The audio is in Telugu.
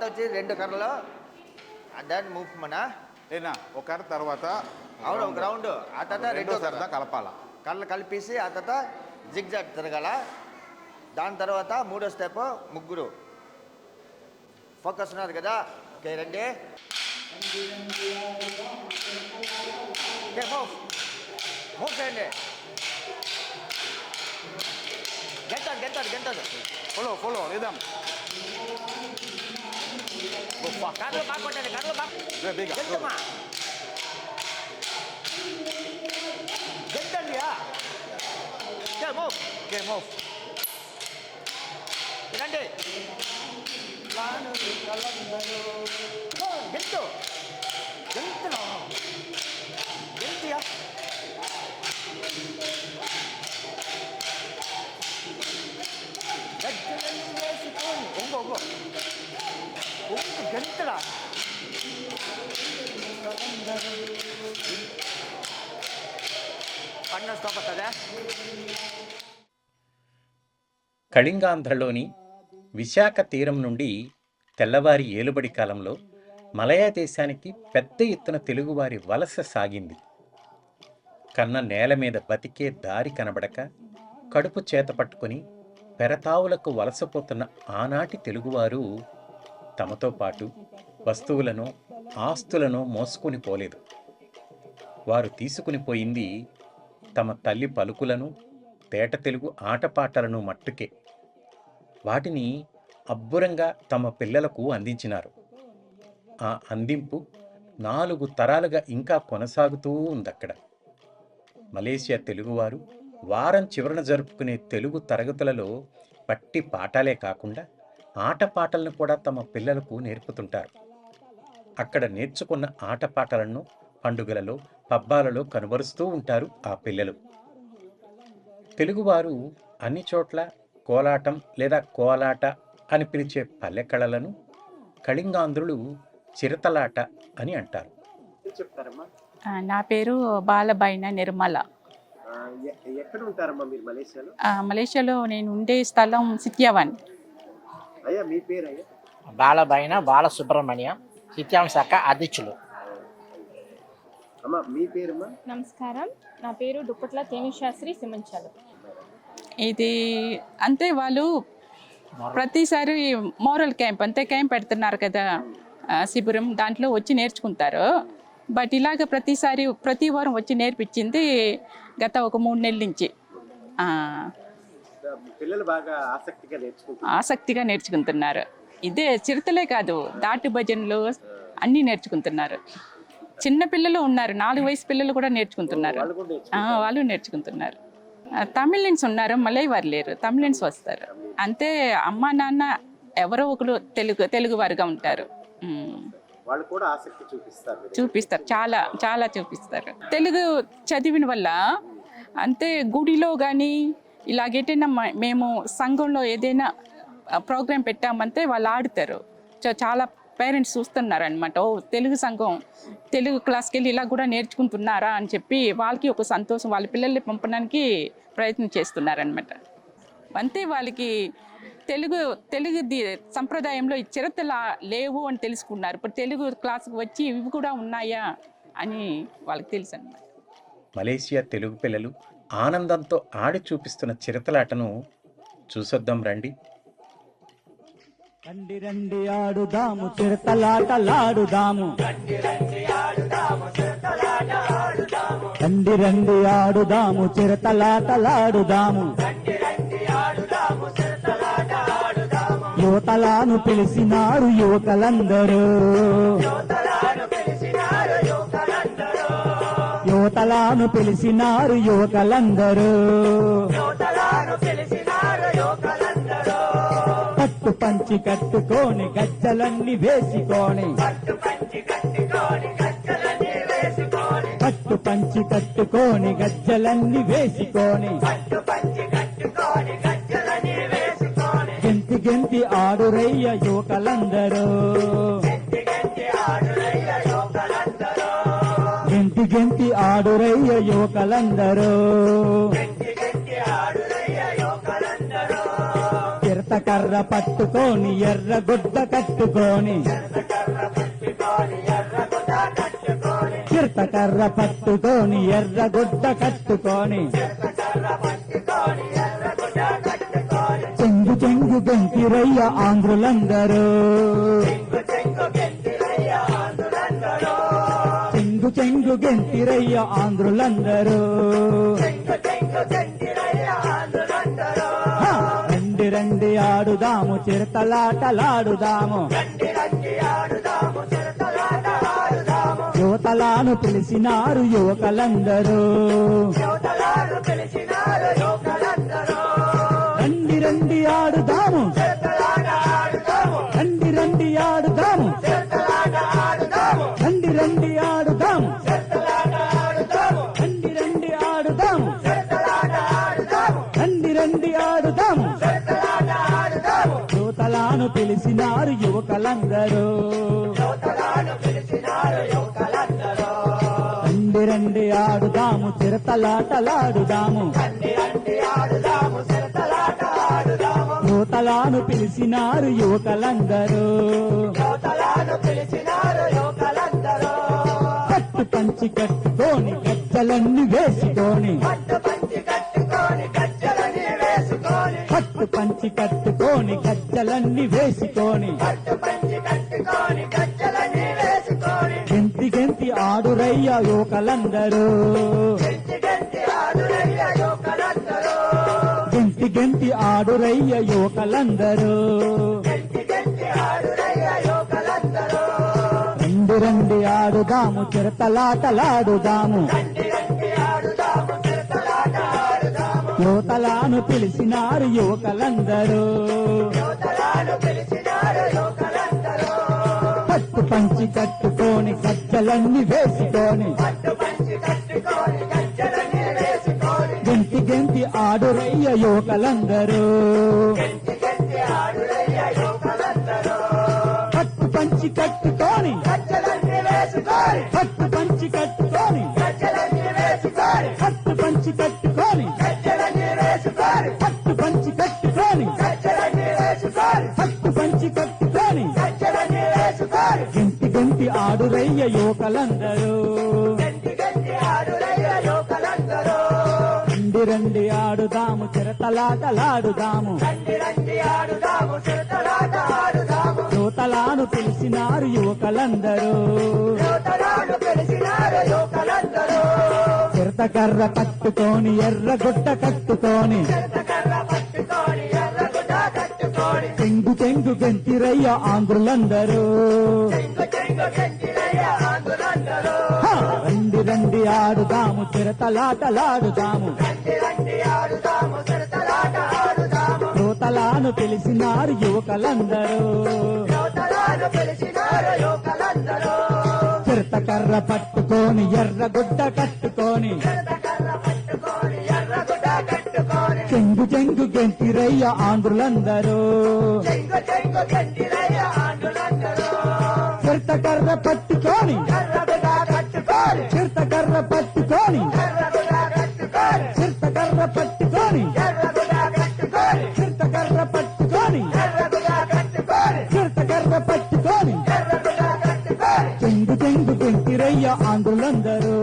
వచ్చి 2 కర్రలు దాన్ని మూపమనా ఏనా ఒక కర్ర తర్వాత అవును ఒక రౌండ్ ఆ తర్వాత రెండో సరదా కలపాల కర్రలు కలిపేసి ఆ తర్వాత జిగ్జాగ్ తిరగాల. దాని తర్వాత మూడో స్టెప్ ముగ్గురు ఫోకస్ ఉన్నది కదా. ఓకే రండి, మూవ్ చేయండి. గెంతాడు ఫోలో నిదాం కర్రలు బాగా కొట్టండి, కర్రలు బాగా గెంతమ్మా గెంతండి. మూవ్ రండి, గెంతు గెంతును గెంతియా గజ్జలన్నీ వేసుకొని ఒంగో గంటరా పన్న స్టాప్ అవుతుందా. కళింగాంధ్రలోని విశాఖ తీరం నుండి తెల్లవారి ఏలుబడి కాలంలో మలయా దేశానికి పెద్ద ఎత్తున తెలుగువారి వలస సాగింది. కన్న నేల మీద బతికే దారి కనబడక కడుపు చేత పట్టుకుని పెరతావులకు వలసపోతున్న ఆనాటి తెలుగువారు తమతో పాటు వస్తువులను ఆస్తులను మోసుకుని పోలేదు. వారు తీసుకుని పోయింది తమ తల్లి పలుకులను, తేట తెలుగు ఆటపాటలను మట్టుకే. వాటిని అబ్బురంగా తమ పిల్లలకు అందించినారు. ఆ అందింపు 4 తరాలుగా ఇంకా కొనసాగుతూ ఉందక్కడ. మలేషియా తెలుగువారు వారం చివరన జరుపుకునే తెలుగు తరగతులలో పట్టి పాఠాలే కాకుండా ఆటపాటలను కూడా తమ పిల్లలకు నేర్పుతుంటారు. అక్కడ నేర్చుకున్న ఆటపాటలను పండుగలలో, పబ్బాలలో కనుబరుస్తూ ఉంటారు ఆ పిల్లలు. తెలుగువారు అన్ని చోట్ల కోలాటం లేదా కోలాట అని పిలిచే పల్లె కళలను కళింగాంధ్రులు చిరతలాట అని అంటారు. నా పేరు బాలబైన నిర్మల. ఎక్కడ ఉంటారమ్మా మీరు మలేషియాలో? మలేషియాలో నేను ఉండే స్థలం సిత్యావన్. అయ్యా మీ పేరు? అయ్యా బాలబైన బాలసుబ్రహ్మణ్య, సిత్యావన్ శాఖ అధ్యక్షులు. అమ్మా మీ పేరుమా? నమస్కారం, నా పేరు దుప్పట్ల తేనిశాస్త్రి సిమంచాలు. ఇది అంతే, వాళ్ళు ప్రతిసారి మోరల్ క్యాంప్ అంతే క్యాంప్ పెడుతున్నారు కదా, శిబిరం, దాంట్లో వచ్చి నేర్చుకుంటారు. బట్ ఇలాగ ప్రతి వారం వచ్చి నేర్పించింది గత ఒక 3 నెలల నుంచి. పిల్లలు బాగా ఆసక్తిగా నేర్చుకుంటున్నారు. ఇదే చిరుతలే కాదు, దాటు భజనలు అన్నీ నేర్చుకుంటున్నారు. చిన్న పిల్లలు ఉన్నారు, 4 వయసు పిల్లలు కూడా నేర్చుకుంటున్నారు. వాళ్ళు నేర్చుకుంటున్నారు. తమిళన్స్ ఉన్నారు, మలై వారు లేరు, తమిళన్స్ వస్తారు. అంతే, అమ్మ నాన్న ఎవరో ఒకరు తెలుగు వారుగా ఉంటారు. వాళ్ళు కూడా ఆసక్తి చూపిస్తారు, చాలా చాలా చూపిస్తారు. తెలుగు చదివిన వల్ల అంతే గుడిలో కానీ ఇలాగేటైనా మేము సంఘంలో ఏదైనా ప్రోగ్రాం పెట్టామంటే వాళ్ళు ఆడుతారు. చాలా పేరెంట్స్ చూస్తున్నారు అనమాట, ఓ తెలుగు సంఘం తెలుగు క్లాస్కి వెళ్ళి ఇలా కూడా నేర్చుకుంటున్నారా అని చెప్పి వాళ్ళకి ఒక సంతోషం, వాళ్ళ పిల్లల్ని పంపడానికి ప్రయత్నం చేస్తున్నారనమాట. అంతే, వాళ్ళకి తెలుగు సంప్రదాయంలో ఈ చిరతల లేవు అని తెలుసుకున్నారు. ఇప్పుడు తెలుగు క్లాసుకు వచ్చి ఇవి కూడా ఉన్నాయా అని వాళ్ళకి తెలుసు అన్నమాట. మలేషియా తెలుగు పిల్లలు ఆనందంతో ఆడి చూపిస్తున్న చిరతలాటను చూసొద్దాం రండి. రండి రండి ఆడుదాము చిరతలాటలాడుదాము, రండి రండి ఆడుదాము చిరతలాటలాడుదాము. యువతలాను పిలిచినారు యువకులందరూ, యువతలాను పిలిచినారు యువకులందరూ. పట్టు పంచి కట్టుకొని గజ్జలన్నీ వేసుకొని, పట్టు పంచి కట్టుకొని గజ్జలన్నీ వేసుకొని, గెంతి గెంతి ఆడురయ్య యువకులందరూ, గెంతి గెంతి ఆడురయ్య యువకులందరూ. చిరతకర్ర పట్టుకొని ఎర్రగుడ్డ కట్టుకొని చిరతకర్ర పట్టుకొని ఎర్రగుడ్డ కట్టుకొని చెంగు చెంగు గెంతిరయ్య ఆంధ్రులందరూ చెంగు చెంగు గెంతిరయ్య ఆంధ్రులందరూ హ! రండి రండి ఆడుదాము చిరతలాటలాడుదాము యువతలాను పిలిచినారు యువకులందరూ రండి రండి ఆడుదాము రండి రండి ఆడుదాము రండి రండి ఆడుదాము రండి రండి ఆడుదాము రండి రండి ఆడుదాము యువతలాను పిలిచినారు యువకులందరూ రండి రండి ఆడుదాము చిరతలాటలాడుదాము యువతలాను పిలిచినారు యువకులందరూ కట్టు పంచి కట్టుకొని గజ్జలన్నీ వేసుకొని కట్టు పంచి కట్టుకొని గజ్జలన్నీ వేసుకొని గెంతి గెంతి ఆడురయ్య యువకులందరూ గెంతి గెంతి ఆడురయ్య యువకులందరూ రండి రండి ఆడుదాము చిరతలాటలాడుదాము యువతలాను పిలిచినారు యువకులందరూ పట్టు పంచి కట్టుకొని గజ్జలన్నీ వేసుకొని గెంతి గెంతి ఆడురయ్య యువకులందరూ పట్టు పంచి కట్టుకొని పట్టు పంచి కట్టుకొని పట్టు పంచి కట్టుకొని పట్టు పంచి కట్టుకొని పట్టు పంచి కట్టుకొని గెంతి గెంతి ఆడురయ్య యువకులందరూ రండి రండి ఆడుదాము చిరతలాటలాడుదాము యువతలాను పిలిచినారు యువకులందరూ చిరతకర్ర పట్టుకొని ఎర్రగుడ్డ కట్టుకొని చెంగు చెంగు గెంతిరయ్య ఆంధ్రులందరూ హ! రండి రండి ఆడుదాము చిరతలాటలాడుదాము యువతలాను పిలిచినారు యువకులందరూ చిరతకర్ర పట్టుకొని ఎర్రగుడ్డ కట్టుకొని చెంగు చెంగు గెంతిరయ్య ఆంధ్రులందరూ చిరతకర్ర పట్టుకొని చిరతకర్ర పట్టుకొని చిరతకర్ర పట్టుకొని చిరతకర్ర పట్టుకొని చిరతకర్ర పట్టుకొని చెంగు చెంగు గెంతిరయ్య ఆంధ్రులందరూ